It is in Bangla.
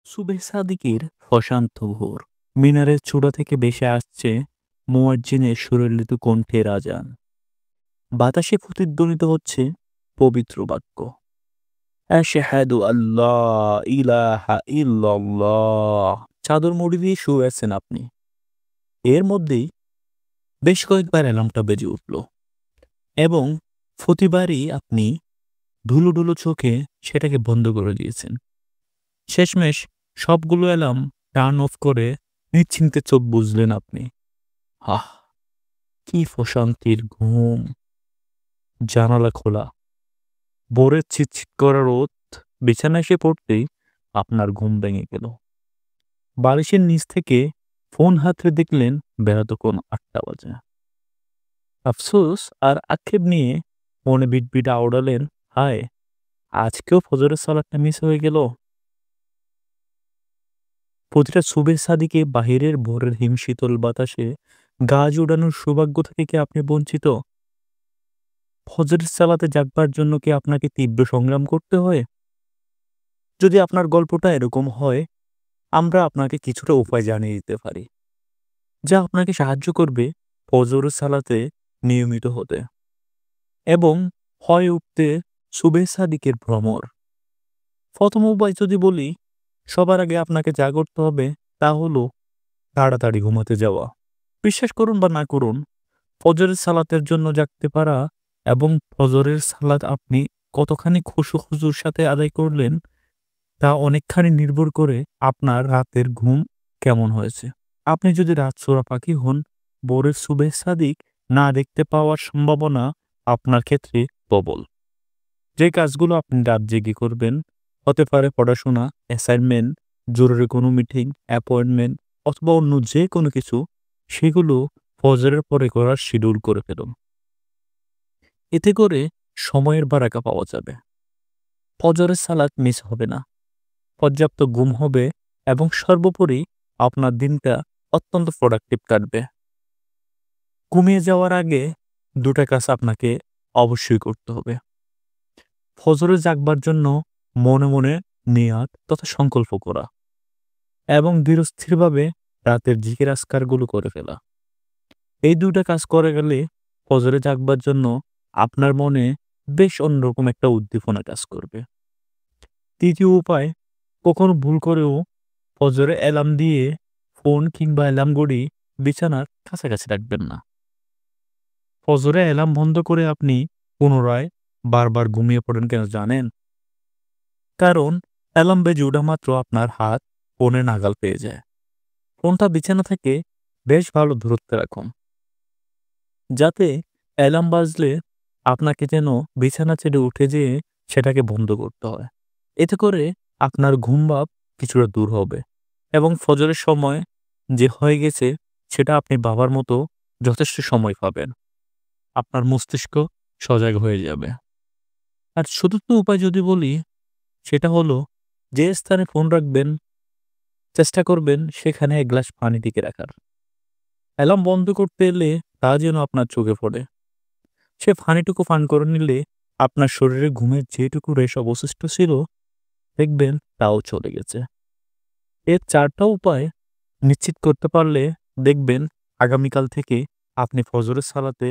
সুবেহ সাদিকের প্রশান্ত ভোর। মিনারের চূড়া থেকে ভেসে আসছে মুয়াজ্জিনের সুরলিত কণ্ঠের আজান। বাতাসে প্রতিধ্বনিত হচ্ছে পবিত্র বাক্য, আশহাদু আল্লাহ ইলাহা ইল্লাল্লাহ। চাদর মুড়ি দিয়ে শুয়ে আছেন আপনি, এর মধ্যেই বেশ কয়েকবার অ্যালার্মটা বেজে উঠল এবং প্রতিবারই আপনি ঢুলু ঢুলু চোখে সেটাকে বন্ধ করে দিয়েছেন। শেষমেশ সবগুলো অ্যালার্ম টার্ন অফ করে নিশ্চিন্তে চোখ বুজলেন আপনি। আহ, কি প্রশান্তির ঘুম! জানালা খোলা, ভোরের ছিটছিট করা রোদ বিছানায় এসে পড়তেই আপনার ঘুম ভেঙে গেল। বালিশের নিচ থেকে ফোন হাতড়ে দেখলেন বেলা তখন ৮টা বাজে। আফসোস আর আক্ষেপ নিয়ে মনে বিটবিট আওড়ালেন, হায়, আজকেও ফজরের সালাতটা মিস হয়ে গেল। প্রতিটা সুবেহ সাদিকে বাহিরের ভোরের হিমশীতল বাতাসে গা জুড়ানোর সৌভাগ্য থেকে কি আপনি বঞ্চিত? ফজরের সালাতে জাগবার জন্য কি আপনাকে তীব্র সংগ্রাম করতে হয়? যদি আপনার গল্পটা এরকম হয়, আমরা আপনাকে কিছুটা উপায় জানিয়ে দিতে পারি, যা আপনাকে সাহায্য করবে ফজরের সালাতে নিয়মিত হতে এবং হয়ে উঠতে সুবেহ সাদিকের ভ্রমর। প্রথম উপায় যদি বলি, সবার আগে আপনাকে যা করতে হবে তা হলো তাড়াতাড়ি ঘুমাতে যাওয়া। বিশ্বাস করুন বা না করুন, ফজরের সালাতের জন্য জাগতে পারা এবং ফজরের সালাত আপনি কতখানি খুশুর সাথে আদায় করলেন তা অনেকখানি নির্ভর করে আপনার রাতের ঘুম কেমন হয়েছে। আপনি যদি রাতচোরা পাখি হন, ভোরের সুবেহ সাদিক না দেখতে পাওয়ার সম্ভাবনা আপনার ক্ষেত্রে প্রবল। যে কাজগুলো আপনি রাত জেগে করবেন, হতে পারে পড়াশোনা, অ্যাসাইনমেন্ট, জরুরি কোনো মিটিং, অ্যাপয়েন্টমেন্ট অথবা অন্য যে কোনো কিছু, সেগুলো ফজরের পরে করার শিডিউল করে ফেলুন। এতে করে সময়ের বারাকা পাওয়া যাবে। ফজরের সালাত মিস হবে না, পর্যাপ্ত ঘুম হবে এবং সর্বোপরি আপনার দিনটা অত্যন্ত প্রোডাক্টিভ কাটবে। ঘুমিয়ে যাওয়ার আগে দুটা কাজ আপনাকে অবশ্যই করতে হবে। ফজরে জাগবার জন্য মনে মনে নিয়াত তথা সংকল্প করা এবং ধীরস্থিরভাবে রাতের জিকির আজকারগুলো করে ফেলা। এই দুটা কাজ করে গেলে ফজরে জাগবার জন্য আপনার মনে বেশ অন্যরকম একটা উদ্দীপনা কাজ করবে। তৃতীয় উপায়, কখনো ভুল করেও ফজরে অ্যালার্ম দিয়ে ফোন কিংবা অ্যালার্ম ঘড়ি বিছানার কাছাকাছি রাখবেন না। ফজরে অ্যালার্ম বন্ধ করে আপনি পুনরায় বারবার ঘুমিয়ে পড়েন কেন জানেন? কারণ অ্যালার্ম বেজে ওঠা মাত্র আপনার হাত ফোনে নাগাল পেয়ে যায়। ফোনটা বিছানা থেকে বেশ ভালো দূরত্বে রাখুন, যাতে অ্যালার্ম বাজলে আপনাকে যেন বিছানা ছেড়ে উঠে যেয়ে সেটাকে বন্ধ করতে হয়। এতে করে আপনার ঘুম ভাব কিছুটা দূর হবে এবং ফজরের সময় যে হয়ে গেছে সেটা আপনি ভাবার মতো যথেষ্ট সময় পাবেন। আপনার মস্তিষ্ক সজাগ হয়ে যাবে। আর চতুর্থ উপায় যদি বলি, সেটা হলো যে স্থানে ফোন রাখবেন চেষ্টা করবেন সেখানে এক গ্লাস পানি ঢেকে রাখার। অ্যালার্ম বন্ধ করতে এলে তা যেন আপনার চোখে পড়ে। সে পানিটুকু পান করে নিলে আপনার শরীরে ঘুমের যেটুকু রেশ অবশিষ্ট ছিল দেখবেন তাও চলে গেছে। এর ৪টা উপায় নিশ্চিত করতে পারলে দেখবেন আগামীকাল থেকে আপনি ফজরের সালাতে